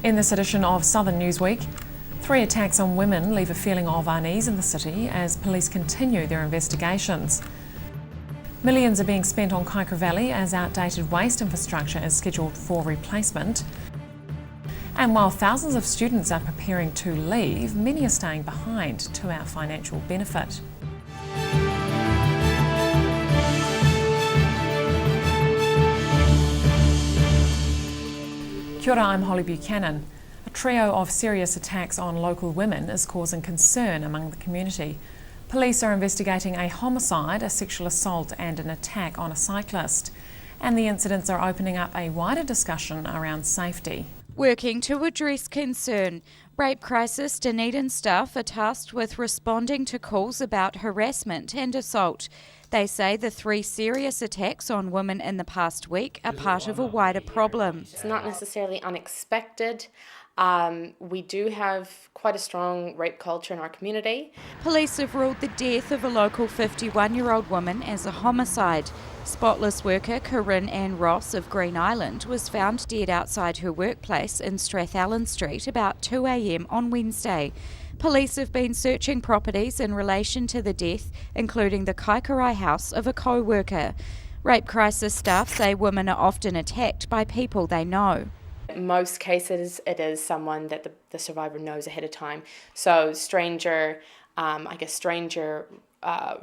In this edition of Southern Newsweek, 3 attacks on women leave a feeling of unease in the city as police continue their investigations. Millions are being spent on Kaikoura Valley as outdated waste infrastructure is scheduled for replacement. And while thousands of students are preparing to leave, many are staying behind to our financial benefit. Kia ora, I'm Holly Buchanan. A trio of serious attacks on local women is causing concern among the community. Police are investigating a homicide, a sexual assault and an attack on a cyclist. And the incidents are opening up a wider discussion around safety. Working to address concern, rape crisis Dunedin staff are tasked with responding to calls about harassment and assault. They say the 3 serious attacks on women in the past week are part of a wider problem. It's not necessarily unexpected. We do have quite a strong rape culture in our community. Police have ruled the death of a local 51-year-old woman as a homicide. Spotless worker Corinne Ann Ross of Green Island was found dead outside her workplace in Strathallan Street about 2 a.m. on Wednesday. Police have been searching properties in relation to the death, including the Kaikoura house of a co-worker. Rape crisis staff say women are often attacked by people they know. In most cases, it is someone that the survivor knows ahead of time. So stranger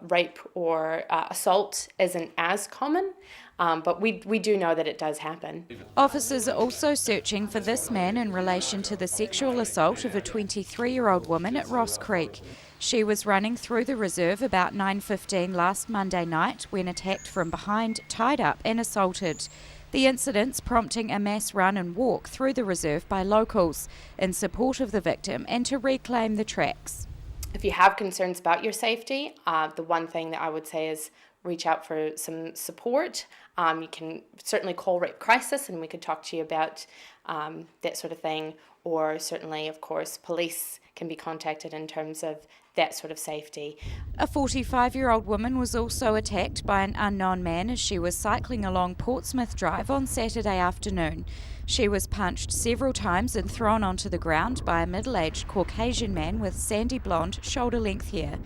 rape or assault isn't as common, but we do know that it does happen. Officers are also searching for this man in relation to the sexual assault of a 23-year-old woman at Ross Creek. She was running through the reserve about 9:15 last Monday night when attacked from behind, tied up and assaulted. The incidents prompting a mass run and walk through the reserve by locals in support of the victim and to reclaim the tracks. If you have concerns about your safety, the one thing that I would say is reach out for some support. You can certainly call Rape Crisis and we could talk to you about that sort of thing, or certainly, of course, police can be contacted in terms of that sort of safety. A 45-year-old woman was also attacked by an unknown man as she was cycling along Portsmouth Drive on Saturday afternoon. She was punched several times and thrown onto the ground by a middle-aged Caucasian man with sandy blonde, shoulder-length hair.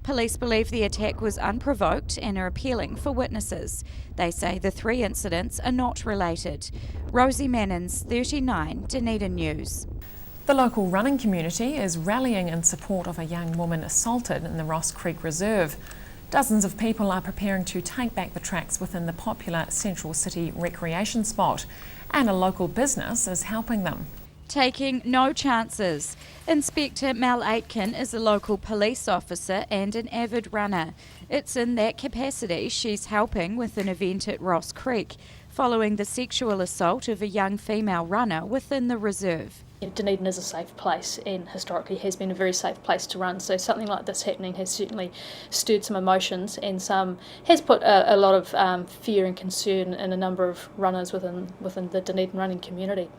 Police believe the attack was unprovoked and are appealing for witnesses. They say the 3 incidents are not related. Rosie Mannins, 39, Dunedin News. The local running community is rallying in support of a young woman assaulted in the Ross Creek Reserve. Dozens of people are preparing to take back the tracks within the popular Central City recreation spot, and a local business is helping them. Taking no chances. Inspector Mel Aitken is a local police officer and an avid runner. It's in that capacity she's helping with an event at Ross Creek, following the sexual assault of a young female runner within the reserve. Dunedin is a safe place and historically has been a very safe place to run, so something like this happening has certainly stirred some emotions and has put a lot of fear and concern in a number of runners within the Dunedin running community.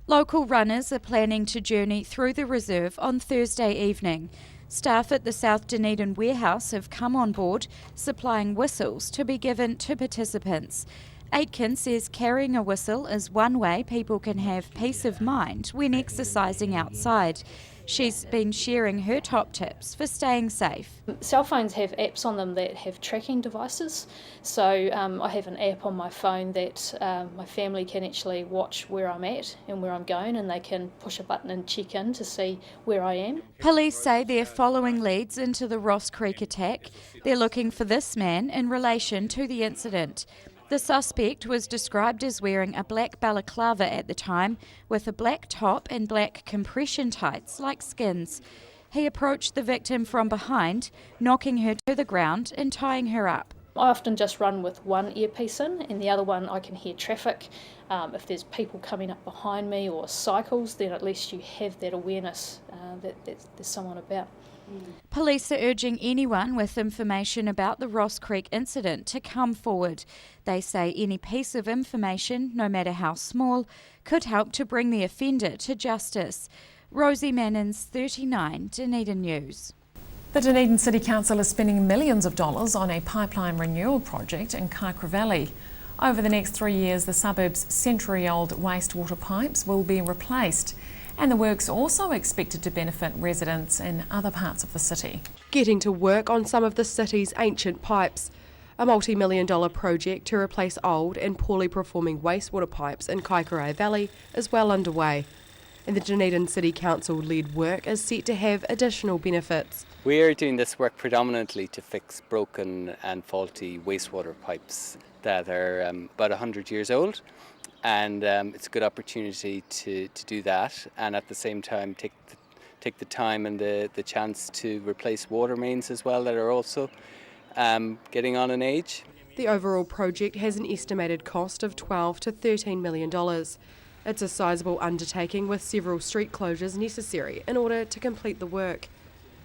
Local runners are planning to journey through the reserve on Thursday evening. Staff at the South Dunedin warehouse have come on board, supplying whistles to be given to participants. Aitken says carrying a whistle is one way people can have peace of mind when exercising outside. She's been sharing her top tips for staying safe. Cell phones have apps on them that have tracking devices, so I have an app on my phone that my family can actually watch where I'm at and where I'm going, and they can push a button and check in to see where I am. Police say they're following leads into the Ross Creek attack. They're looking for this man in relation to the incident. The suspect was described as wearing a black balaclava at the time, with a black top and black compression tights like skins. He approached the victim from behind, knocking her to the ground and tying her up. I often just run with one earpiece in, and the other one I can hear traffic. If there's people coming up behind me or cycles, then at least you have that awareness that there's someone about. Police are urging anyone with information about the Ross Creek incident to come forward. They say any piece of information, no matter how small, could help to bring the offender to justice. Rosie Mannins, 39, Dunedin News. The Dunedin City Council is spending millions of dollars on a pipeline renewal project in Kaikoura Valley. Over the next 3 years, the suburb's century-old wastewater pipes will be replaced, and the work's also expected to benefit residents in other parts of the city. Getting to work on some of the city's ancient pipes. A multi-million-dollar project to replace old and poorly performing wastewater pipes in Kaikorai Valley is well underway, and the Dunedin City Council-led work is set to have additional benefits. We are doing this work predominantly to fix broken and faulty wastewater pipes that are about 100 years old, and it's a good opportunity to do that, and at the same time take the time and the chance to replace water mains as well that are also getting on in age. The overall project has an estimated cost of $12 to $13 million. It's a sizable undertaking with several street closures necessary in order to complete the work.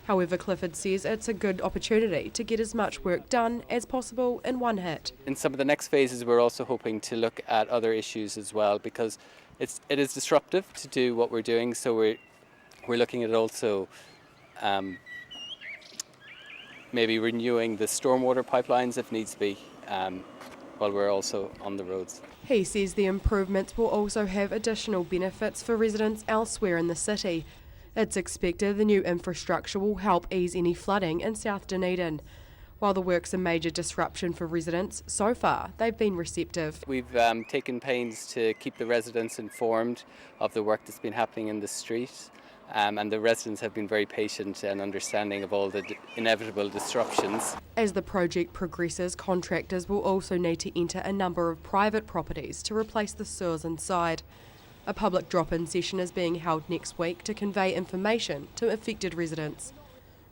However, Clifford says it's a good opportunity to get as much work done as possible in one hit. In some of the next phases, we're also hoping to look at other issues as well, because it is disruptive to do what we're doing. So we're looking at also maybe renewing the stormwater pipelines if needs be, while we're also on the roads. He says the improvements will also have additional benefits for residents elsewhere in the city. It's expected the new infrastructure will help ease any flooding in South Dunedin. While the work's a major disruption for residents, so far they've been receptive. We've taken pains to keep the residents informed of the work that's been happening in the street, and the residents have been very patient and understanding of all the inevitable disruptions. As the project progresses, contractors will also need to enter a number of private properties to replace the sewers inside. A public drop-in session is being held next week to convey information to affected residents.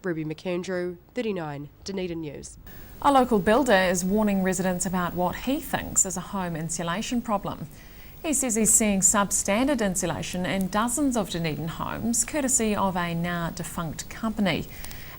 Ruby McAndrew, 39, Dunedin News. A local builder is warning residents about what he thinks is a home insulation problem. He says he's seeing substandard insulation in dozens of Dunedin homes, courtesy of a now defunct company.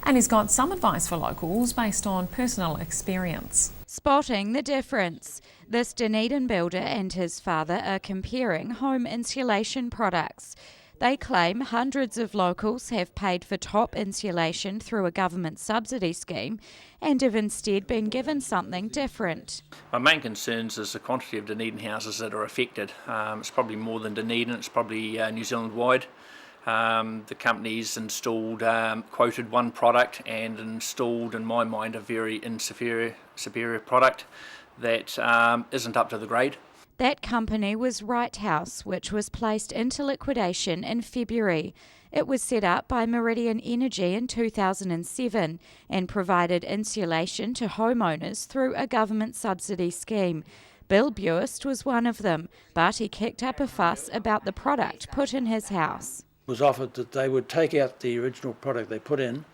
And he's got some advice for locals based on personal experience. Spotting the difference. This Dunedin builder and his father are comparing home insulation products. They claim hundreds of locals have paid for top insulation through a government subsidy scheme and have instead been given something different. My main concerns is the quantity of Dunedin houses that are affected. It's probably more than Dunedin, it's probably New Zealand wide. The company's installed, quoted one product and installed, in my mind, a very superior product that isn't up to the grade. That company was Right House, which was placed into liquidation in February. It was set up by Meridian Energy in 2007 and provided insulation to homeowners through a government subsidy scheme. Bill Buist was one of them, but he kicked up a fuss about the product put in his house. Was offered that they would take out the original product they put in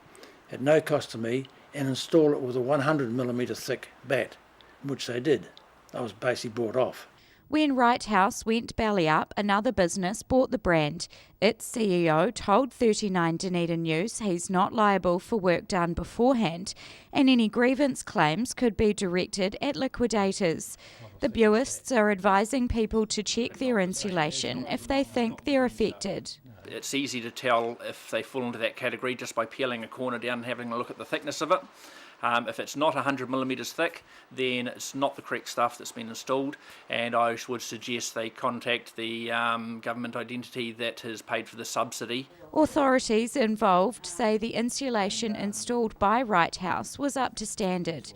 at no cost to me and install it with a 100mm thick bat, which they did. I was basically bought off. When Right House went belly up, another business bought the brand. Its CEO told 39 Dunedin News he's not liable for work done beforehand, and any grievance claims could be directed at liquidators. The Buists are advising people to check their insulation if they think they're affected. It's easy to tell if they fall into that category just by peeling a corner down and having a look at the thickness of it. If it's not 100mm thick, then it's not the correct stuff that's been installed, and I would suggest they contact the government entity that has paid for the subsidy. Authorities involved say the insulation installed by Right House was up to standard.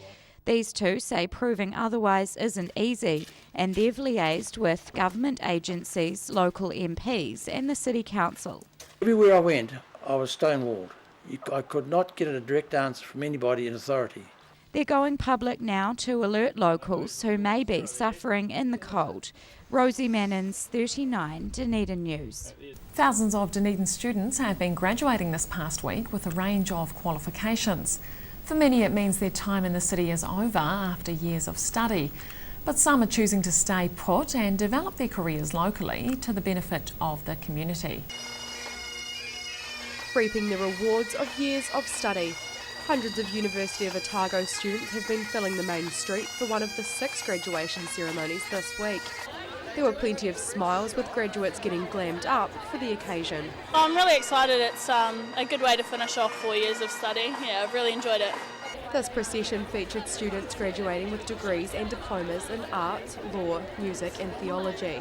These two say proving otherwise isn't easy, and they've liaised with government agencies, local MPs and the City Council. Everywhere I went, I was stonewalled. I could not get a direct answer from anybody in authority. They're going public now to alert locals who may be suffering in the cold. Rosie Mannins, 39, Dunedin News. Thousands of Dunedin students have been graduating this past week with a range of qualifications. For many, it means their time in the city is over after years of study. But some are choosing to stay put and develop their careers locally to the benefit of the community. Reaping the rewards of years of study. Hundreds of University of Otago students have been filling the main street for one of the 6 graduation ceremonies this week. There were plenty of smiles, with graduates getting glammed up for the occasion. I'm really excited. It's a good way to finish off 4 years of study. Yeah, I've really enjoyed it. This procession featured students graduating with degrees and diplomas in art, law, music and theology.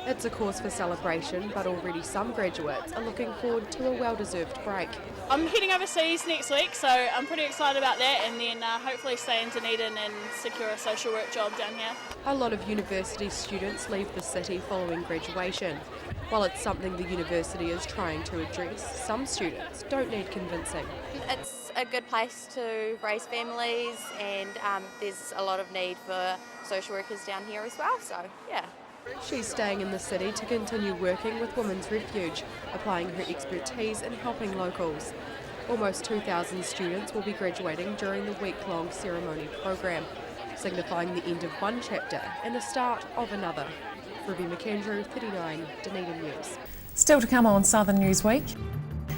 It's a cause for celebration, but already some graduates are looking forward to a well-deserved break. I'm heading overseas next week, so I'm pretty excited about that, and then hopefully stay in Dunedin and secure a social work job down here. A lot of university students leave the city following graduation. While it's something the university is trying to address, some students don't need convincing. It's a good place to raise families, and there's a lot of need for social workers down here as well, so yeah. She's staying in the city to continue working with Women's Refuge, applying her expertise in helping locals. Almost 2,000 students will be graduating during the week-long ceremony program, signifying the end of one chapter and the start of another. Ruby McAndrew, 39, Dunedin News. Still to come on Southern Newsweek.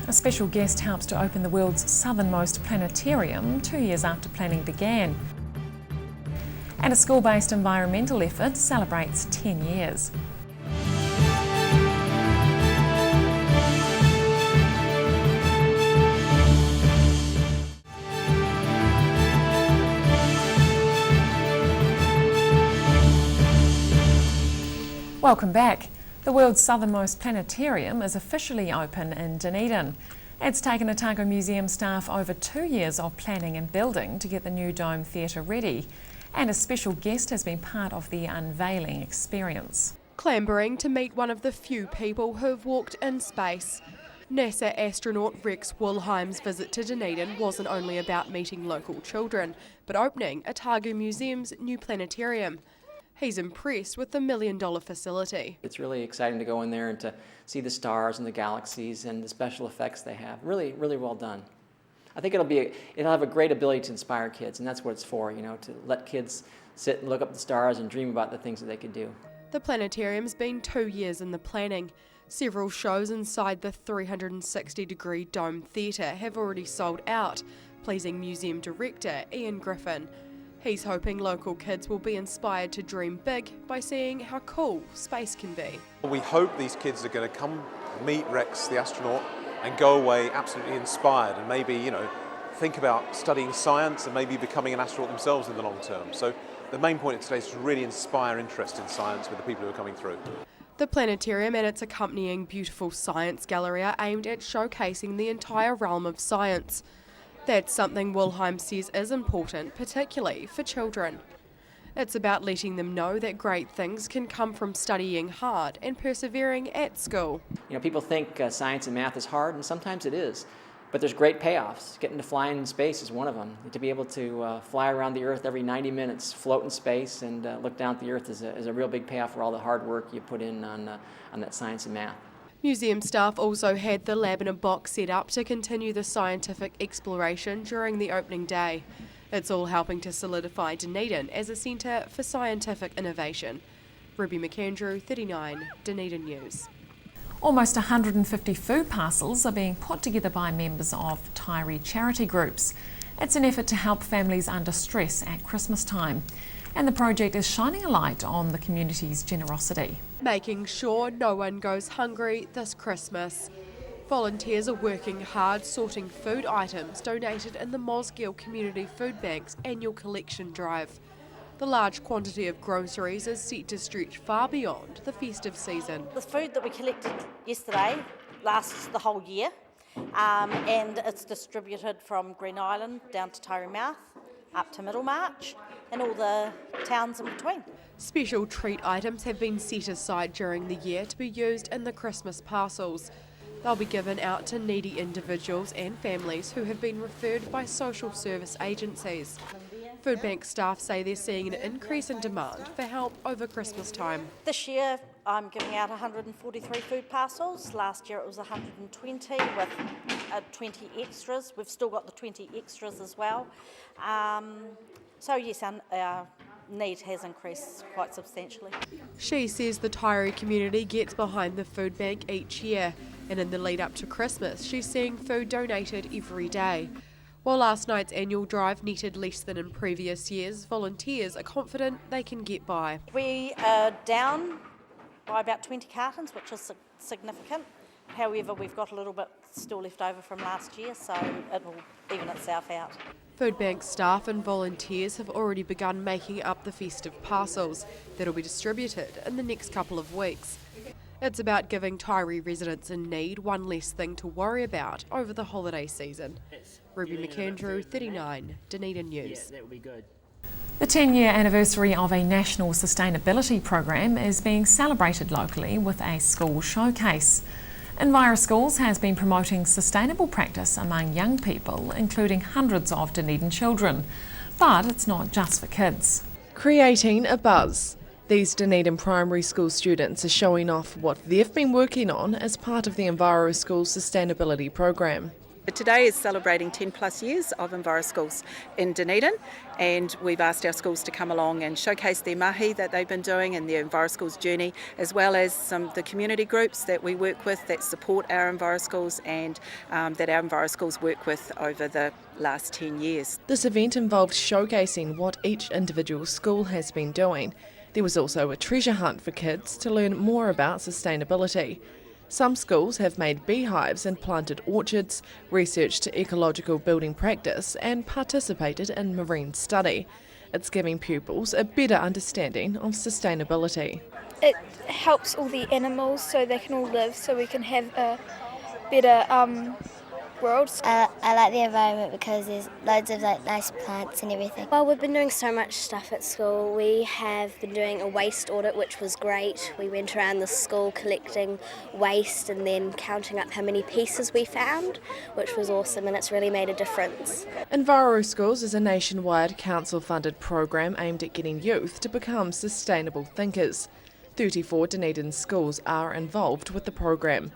A special guest helps to open the world's southernmost planetarium 2 years after planning began. And a school-based environmental effort celebrates 10 years. Welcome back. The world's southernmost planetarium is officially open in Dunedin. It's taken Otago Museum staff over 2 years of planning and building to get the new dome theatre ready. And a special guest has been part of the unveiling experience. Clambering to meet one of the few people who've walked in space. NASA astronaut Rex Woolheim's visit to Dunedin wasn't only about meeting local children, but opening Otago Museum's new planetarium. He's impressed with the $1 million facility. It's really exciting to go in there and to see the stars and the galaxies and the special effects they have. Really, really well done. I think it'll have a great ability to inspire kids, and that's what it's for, to let kids sit and look up the stars and dream about the things that they could do. The planetarium's been 2 years in the planning. Several shows inside the 360-degree dome theatre have already sold out, pleasing museum director Ian Griffin. He's hoping local kids will be inspired to dream big by seeing how cool space can be. We hope these kids are going to come meet Rex, the astronaut, and go away absolutely inspired and maybe, think about studying science and maybe becoming an astronaut themselves in the long term. So the main point of today is to really inspire interest in science with the people who are coming through. The planetarium and its accompanying beautiful science gallery are aimed at showcasing the entire realm of science. That's something Woolheim says is important, particularly for children. It's about letting them know that great things can come from studying hard and persevering at school. People think science and math is hard, and sometimes it is. But there's great payoffs. Getting to fly in space is one of them. To be able to fly around the Earth every 90 minutes, float in space, and look down at the Earth is a real big payoff for all the hard work you put in on that science and math. Museum staff also had the lab in a box set up to continue the scientific exploration during the opening day. It's all helping to solidify Dunedin as a centre for scientific innovation. Ruby McAndrew, 39, Dunedin News. Almost 150 food parcels are being put together by members of Tyree charity groups. It's an effort to help families under stress at Christmas time. And the project is shining a light on the community's generosity. Making sure no one goes hungry this Christmas. Volunteers are working hard sorting food items donated in the Mosgiel Community Food Bank's annual collection drive. The large quantity of groceries is set to stretch far beyond the festive season. The food that we collected yesterday lasts the whole year, and it's distributed from Green Island down to Tyree Mouth, up to Middlemarch, and all the towns in between. Special treat items have been set aside during the year to be used in the Christmas parcels. They'll be given out to needy individuals and families who have been referred by social service agencies. Food bank staff say they're seeing an increase in demand for help over Christmas time. This year I'm giving out 143 food parcels. Last year it was 120 with 20 extras. We've still got the 20 extras as well. So yes, our need has increased quite substantially. She says the Tyree community gets behind the food bank each year, and in the lead up to Christmas she's seeing food donated every day. While last night's annual drive netted less than in previous years, volunteers are confident they can get by. We are down by about 20 cartons, which is significant. However, we've got a little bit still left over from last year, so it will even itself out. Food bank staff and volunteers have already begun making up the festive parcels that'll be distributed in the next couple of weeks. It's about giving Tyree residents in need one less thing to worry about over the holiday season. Ruby McAndrew, 39, Dunedin News. The 10-year anniversary of a national sustainability program is being celebrated locally with a school showcase. Enviro Schools has been promoting sustainable practice among young people, including hundreds of Dunedin children. But it's not just for kids. Creating a buzz. These Dunedin primary school students are showing off what they've been working on as part of the Enviro Schools sustainability program. Today is celebrating 10 plus years of Enviro Schools in Dunedin, and we've asked our schools to come along and showcase their mahi that they've been doing and their Enviro Schools journey, as well as some of the community groups that we work with that support our Enviro Schools and that our Enviro Schools work with over the last 10 years. This event involved showcasing what each individual school has been doing. There was also a treasure hunt for kids to learn more about sustainability. Some schools have made beehives and planted orchards, researched ecological building practice and participated in marine study. It's giving pupils a better understanding of sustainability. It helps all the animals so they can all live, so we can have a better world. I like the environment because there's loads of nice plants and everything. Well, we've been doing so much stuff at school. We have been doing a waste audit, which was great. We went around the school collecting waste and then counting up how many pieces we found, which was awesome, and it's really made a difference. Enviro Schools is a nationwide council-funded program aimed at getting youth to become sustainable thinkers. 34 Dunedin schools are involved with the program.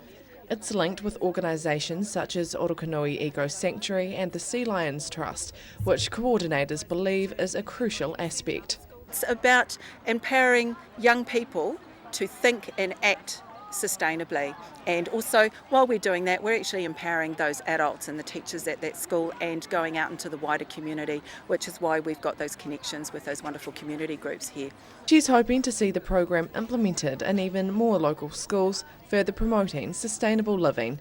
It's linked with organisations such as Orokonui Eco Sanctuary and the Sea Lions Trust, which coordinators believe is a crucial aspect. It's about empowering young people to think and act sustainably, and also while we're doing that we're actually empowering those adults and the teachers at that school and going out into the wider community, which is why we've got those connections with those wonderful community groups here. She's hoping to see the program implemented in even more local schools, further promoting sustainable living.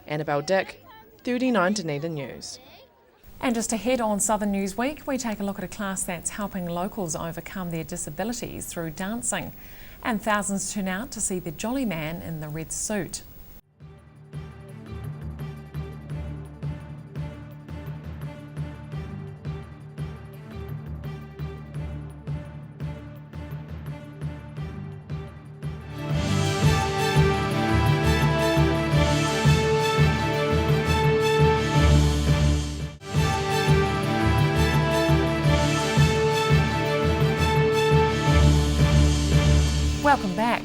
Annabelle Dick, 39 Dunedin News. And just ahead on Southern Newsweek, we take a look at a class that's helping locals overcome their disabilities through dancing. And thousands tune out to see the jolly man in the red suit. Welcome back.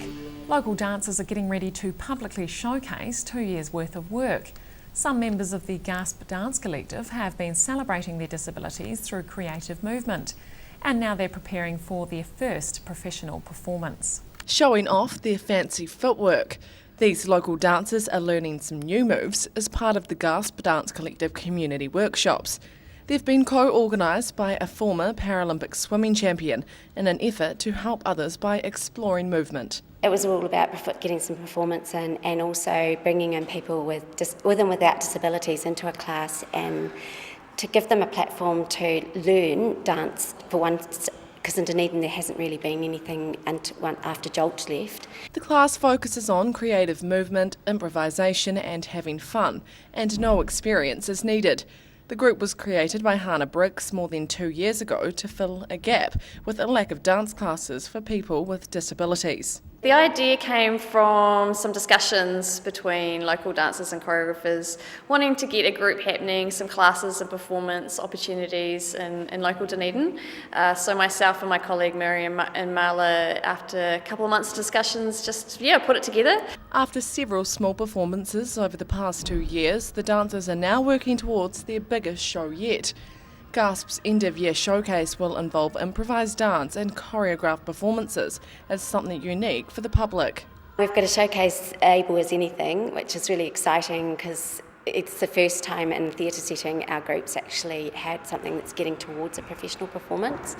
Local dancers are getting ready to publicly showcase 2 years' worth of work. Some members of the Gasp Dance Collective have been celebrating their disabilities through creative movement, and now they're preparing for their first professional performance. Showing off their fancy footwork. These local dancers are learning some new moves as part of the Gasp Dance Collective community workshops. They've been co-organised by a former Paralympic swimming champion in an effort to help others by exploring movement. It was all about getting some performance in, and also bringing in people with and without disabilities into a class, and to give them a platform to learn dance for once, because in Dunedin there hasn't really been anything after Jolt's left. The class focuses on creative movement, improvisation and having fun, and no experience is needed. The group was created by Hannah Briggs more than 2 years ago to fill a gap with a lack of dance classes for people with disabilities. The idea came from some discussions between local dancers and choreographers wanting to get a group happening, some classes and performance opportunities in local Dunedin. So myself and my colleague Miriam and Marla, after a couple of months of discussions, put it together. After several small performances over the past 2 years, the dancers are now working towards their biggest show yet. Gasp's end-of-year showcase will involve improvised dance and choreographed performances as something unique for the public. We've got a showcase Able as Anything, which is really exciting because it's the first time in a theatre setting our group's actually had something that's getting towards a professional performance.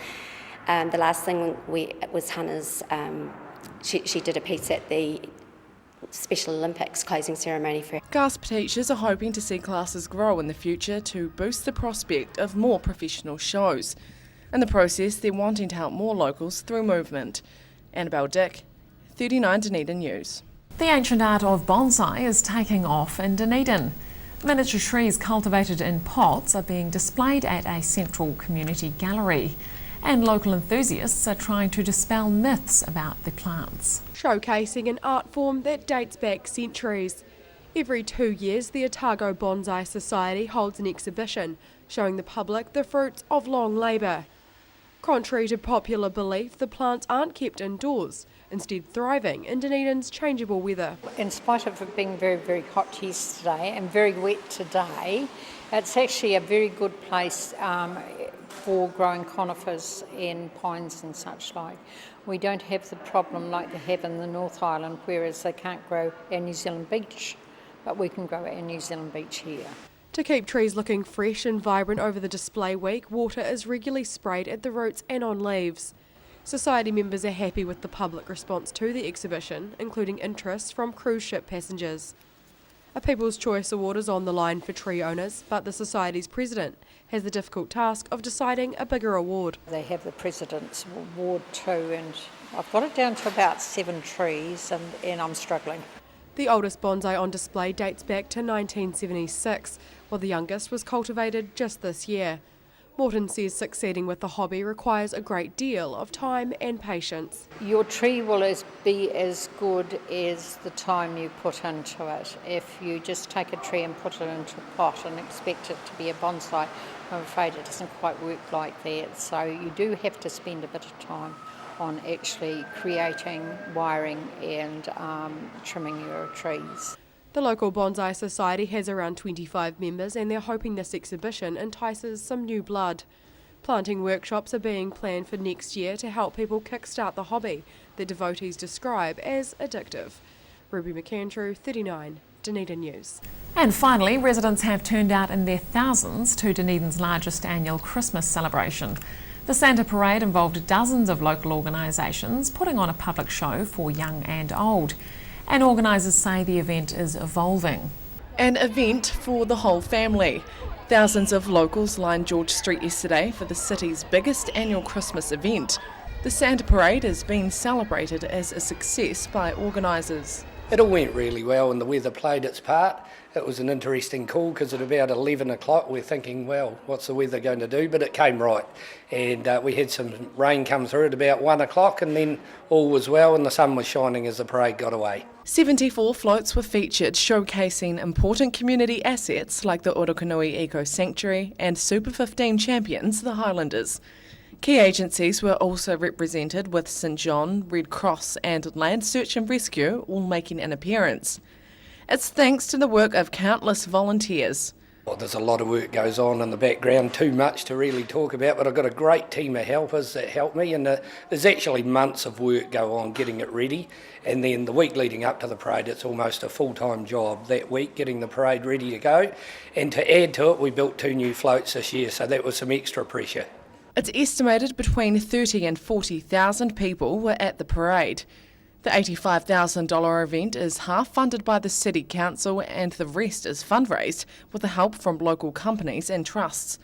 The last thing was Hannah's, she did a piece at the Special Olympics closing ceremony for. GASP teachers are hoping to see classes grow in the future to boost the prospect of more professional shows. In the process, they're wanting to help more locals through movement. Annabelle Dick, 39 Dunedin News. The ancient art of bonsai is taking off in Dunedin. Miniature trees cultivated in pots are being displayed at a central community gallery, and local enthusiasts are trying to dispel myths about the plants. Showcasing an art form that dates back centuries. Every 2 years, the Otago Bonsai Society holds an exhibition showing the public the fruits of long labour. Contrary to popular belief, the plants aren't kept indoors, instead thriving in Dunedin's changeable weather. In spite of it being very, very hot yesterday and very wet today, it's actually a very good place for growing conifers and pines and such like. We don't have the problem like they have in the North Island, whereas they can't grow our New Zealand beech, but we can grow our New Zealand beech here. To keep trees looking fresh and vibrant over the display week, water is regularly sprayed at the roots and on leaves. Society members are happy with the public response to the exhibition, including interest from cruise ship passengers. A People's Choice Award is on the line for tree owners, but the Society's president has the difficult task of deciding a bigger award. They have the President's Award too, and I've got it down to about 7 trees, and I'm struggling. The oldest bonsai on display dates back to 1976, while the youngest was cultivated just this year. Morton says succeeding with the hobby requires a great deal of time and patience. Your tree will be as good as the time you put into it. If you just take a tree and put it into a pot and expect it to be a bonsai, I'm afraid it doesn't quite work like that. So you do have to spend a bit of time on actually creating, wiring and trimming your trees. The local Bonsai Society has around 25 members, and they're hoping this exhibition entices some new blood. Planting workshops are being planned for next year to help people kickstart the hobby that devotees describe as addictive. Ruby McAndrew, 39, Dunedin News. And finally, residents have turned out in their thousands to Dunedin's largest annual Christmas celebration. The Santa Parade involved dozens of local organisations putting on a public show for young and old. And organisers say the event is evolving. An event for the whole family. Thousands of locals lined George Street yesterday for the city's biggest annual Christmas event. The Santa Parade has been celebrated as a success by organisers. It all went really well and the weather played its part. It was an interesting call because at about 11 o'clock we're thinking, well, what's the weather going to do? But it came right. And we had some rain come through at about 1 o'clock and then all was well and the sun was shining as the parade got away. 74 floats were featured, showcasing important community assets like the Orokonui Eco Sanctuary and Super 15 champions, the Highlanders. Key agencies were also represented, with St John, Red Cross and Land Search and Rescue all making an appearance. It's thanks to the work of countless volunteers. Well, there's a lot of work goes on in the background, too much to really talk about, but I've got a great team of helpers that help me, and there's actually months of work go on getting it ready, and then the week leading up to the parade it's almost a full-time job that week getting the parade ready to go, and to add to it we built 2 new floats this year, so that was some extra pressure. It's estimated between 30 and 40,000 people were at the parade. The $85,000 event is half funded by the City Council and the rest is fundraised with the help from local companies and trusts.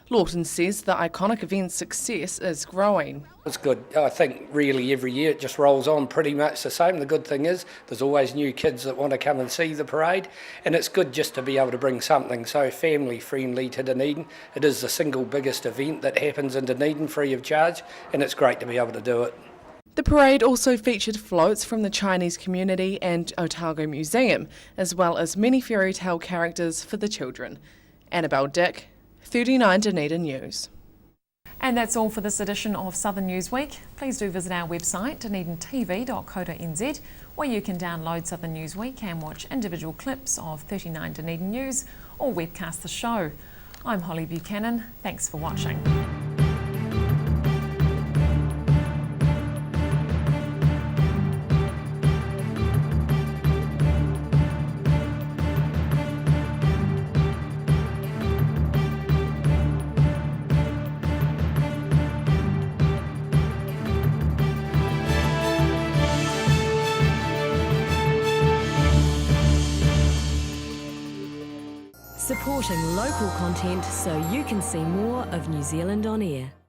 Lawton says the iconic event's success is growing. It's good. I think really every year it just rolls on pretty much the same. The good thing is there's always new kids that want to come and see the parade, and it's good just to be able to bring something so family friendly to Dunedin. It is the single biggest event that happens in Dunedin free of charge, and it's great to be able to do it. The parade also featured floats from the Chinese community and Otago Museum, as well as many fairy tale characters for the children. Annabelle Dick, 39 Dunedin News. And that's all for this edition of Southern Newsweek. Please do visit our website dunedintv.co.nz, where you can download Southern Newsweek and watch individual clips of 39 Dunedin News or webcast the show. I'm Holly Buchanan. Thanks for watching. watching local content so you can see more of New Zealand on air.